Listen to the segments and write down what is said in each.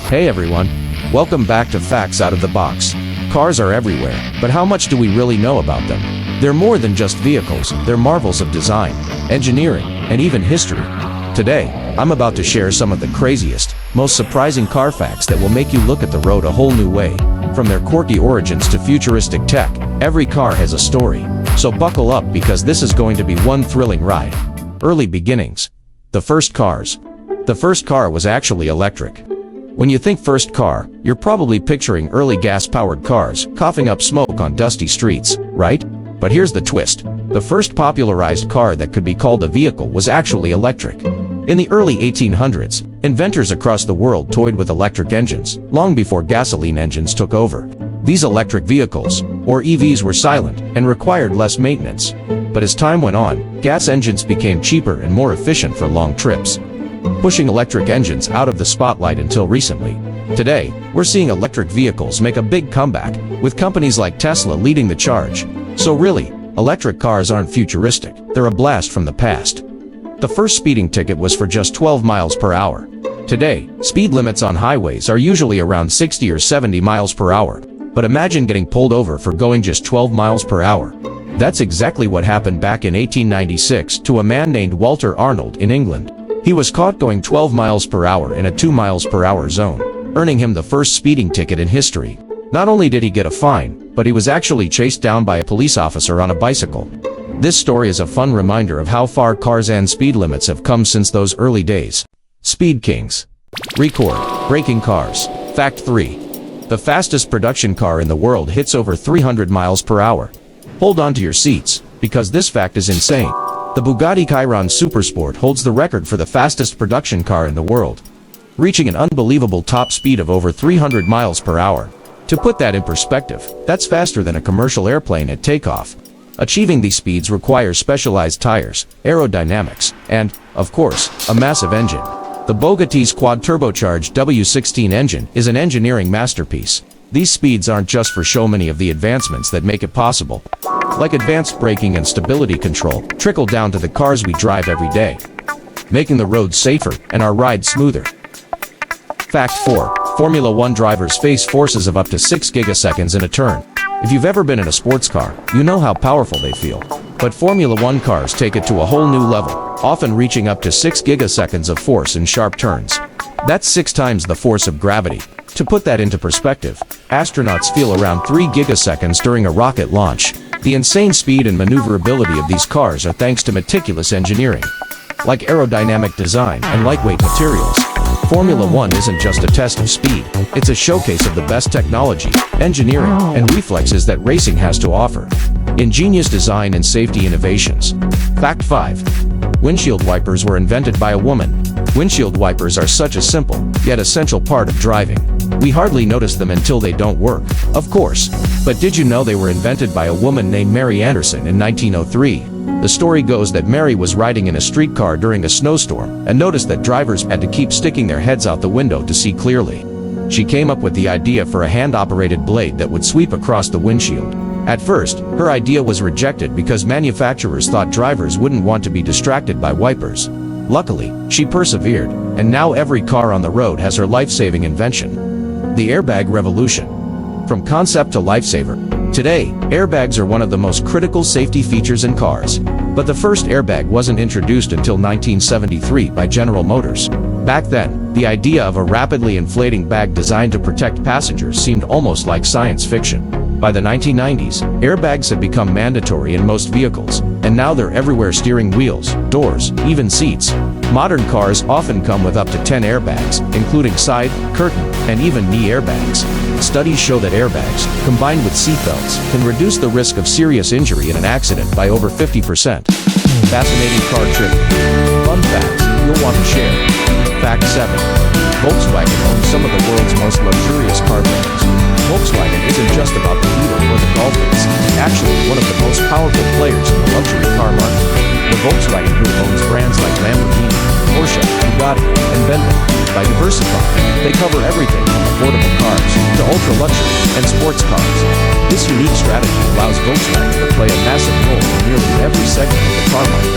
Hey everyone, welcome back to Facts Out of the Box. Cars are everywhere, but how much do we really know about them? They're more than just vehicles, they're marvels of design, engineering, and even history. Today, I'm about to share some of the craziest, most surprising car facts that will make you look at the road a whole new way. From their quirky origins to futuristic tech, every car has a story. So buckle up because this is going to be one thrilling ride. Early beginnings. The first cars. The first car was actually electric. When you think first car, you're probably picturing early gas-powered cars coughing up smoke on dusty streets, right? But here's the twist. The first popularized car that could be called a vehicle was actually electric. In the early 1800s, inventors across the world toyed with electric engines, long before gasoline engines took over. These electric vehicles, or EVs, were silent and required less maintenance. But as time went on, gas engines became cheaper and more efficient for long trips, pushing electric engines out of the spotlight until recently. Today, we're seeing electric vehicles make a big comeback, with companies like Tesla leading the charge. So really, electric cars aren't futuristic, they're a blast from the past. The first speeding ticket was for just 12 miles per hour. Today, speed limits on highways are usually around 60 or 70 miles per hour. But imagine getting pulled over for going just 12 miles per hour. That's exactly what happened back in 1896 to a man named Walter Arnold in England. He was caught going 12 miles per hour in a 2 miles per hour zone, earning him the first speeding ticket in history. Not only did he get a fine, but he was actually chased down by a police officer on a bicycle. This story is a fun reminder of how far cars and speed limits have come since those early days. Speed Kings. Record-breaking cars. Fact 3. The fastest production car in the world hits over 300 miles per hour. Hold on to your seats, because this fact is insane. The Bugatti Chiron Supersport holds the record for the fastest production car in the world, reaching an unbelievable top speed of over 300 miles per hour. To put that in perspective, that's faster than a commercial airplane at takeoff. Achieving these speeds requires specialized tires, aerodynamics, and, of course, a massive engine. The Bugatti's quad-turbocharged W16 engine is an engineering masterpiece. These speeds aren't just for show. Many of the advancements that make it possible, like advanced braking and stability control, trickle down to the cars we drive every day, making the roads safer and our rides smoother. Fact 4. Formula 1 drivers face forces of up to 6 gigaseconds in a turn. If you've ever been in a sports car, you know how powerful they feel. But Formula 1 cars take it to a whole new level, often reaching up to 6 gigaseconds of force in sharp turns. That's 6 times the force of gravity. To put that into perspective, astronauts feel around 3 gigaseconds during a rocket launch. The insane speed and maneuverability of these cars are thanks to meticulous engineering, like aerodynamic design and lightweight materials. Formula 1 isn't just a test of speed, it's a showcase of the best technology, engineering, and reflexes that racing has to offer. Ingenious design and safety innovations. Fact 5. Windshield wipers were invented by a woman. Windshield wipers are such a simple, yet essential part of driving. We hardly notice them until they don't work, of course. But did you know they were invented by a woman named Mary Anderson in 1903? The story goes that Mary was riding in a streetcar during a snowstorm and noticed that drivers had to keep sticking their heads out the window to see clearly. She came up with the idea for a hand-operated blade that would sweep across the windshield. At first, her idea was rejected because manufacturers thought drivers wouldn't want to be distracted by wipers. Luckily, she persevered, and now every car on the road has her life-saving invention. The airbag revolution. From concept to lifesaver. Today, airbags are one of the most critical safety features in cars. But the first airbag wasn't introduced until 1973 by General Motors. Back then, the idea of a rapidly inflating bag designed to protect passengers seemed almost like science fiction. By the 1990s, airbags had become mandatory in most vehicles, and now they're everywhere: steering wheels, doors, even seats. Modern cars often come with up to 10 airbags, including side, curtain, and even knee airbags. Studies show that airbags, combined with seatbelts, can reduce the risk of serious injury in an accident by over 50%. Fascinating car trivia. Fun facts you'll want to share. Fact 7. Volkswagen owns some of the world's most luxurious car brands. Volkswagen isn't just about the Beetle or the Golf. It's actually one of the most powerful players in the luxury car market. The Volkswagen Group owns brands like Lamborghini, Porsche, Bugatti, and Bentley. By diversifying, they cover everything from affordable cars to ultra-luxury and sports cars. This unique strategy allows Volkswagen to play a massive role in nearly every segment of the car market.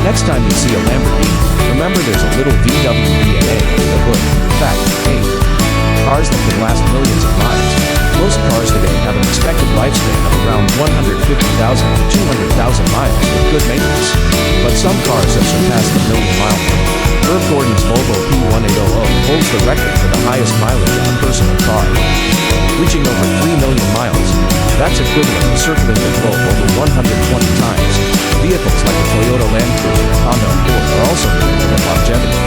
Next time you see a Lamborghini, remember there's a little VW DNA under the hood. Fact 8. cars that can last millions of miles. Most cars today have an expected lifespan of around 150,000 to 200,000 miles with good maintenance. But some cars have surpassed the million-mile mark. Irv Gordon's Volvo P1800 holds the record for the highest mileage on a personal car, reaching over 3 million miles. That's equivalent to circling the globe over 120 times. Vehicles like the Toyota Land Cruiser and Honda Accord are also known for their longevity,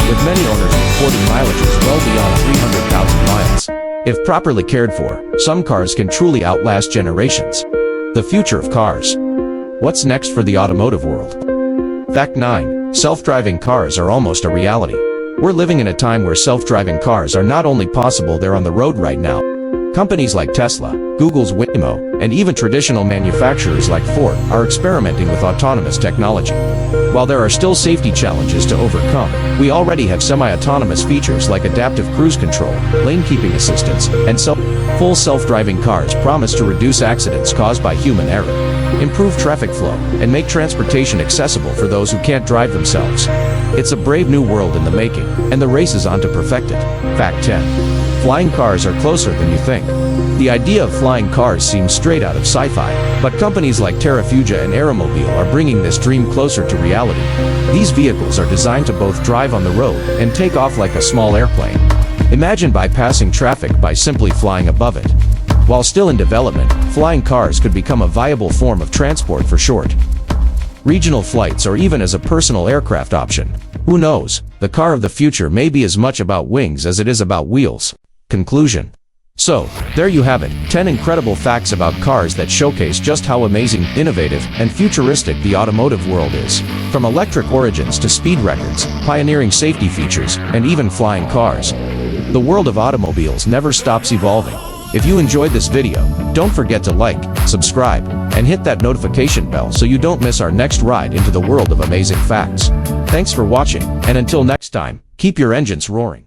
with many owners reporting mileages well beyond 300,000 miles. If properly cared for, some cars can truly outlast generations. The future of cars. What's next for the automotive world? Fact 9. Self-driving cars are almost a reality. We're living in a time where self-driving cars are not only possible, they're on the road right now. Companies like Tesla, Google's Waymo, and even traditional manufacturers like Ford are experimenting with autonomous technology. While there are still safety challenges to overcome, we already have semi-autonomous features like adaptive cruise control, lane-keeping assistance, and full self-driving cars promise to reduce accidents caused by human error, improve traffic flow, and make transportation accessible for those who can't drive themselves. It's a brave new world in the making, and the race is on to perfect it. Fact 10. Flying cars are closer than you think. The idea of flying cars seems straight out of sci-fi, but companies like Terrafugia and Aeromobile are bringing this dream closer to reality. These vehicles are designed to both drive on the road and take off like a small airplane. Imagine bypassing traffic by simply flying above it. While still in development, flying cars could become a viable form of transport for short, regional flights or even as a personal aircraft option. Who knows? The car of the future may be as much about wings as it is about wheels. Conclusion. So, there you have it, 10 incredible facts about cars that showcase just how amazing, innovative, and futuristic the automotive world is. From electric origins to speed records, pioneering safety features, and even flying cars. The world of automobiles never stops evolving. If you enjoyed this video, don't forget to like, subscribe, and hit that notification bell so you don't miss our next ride into the world of amazing facts. Thanks for watching, and until next time, keep your engines roaring.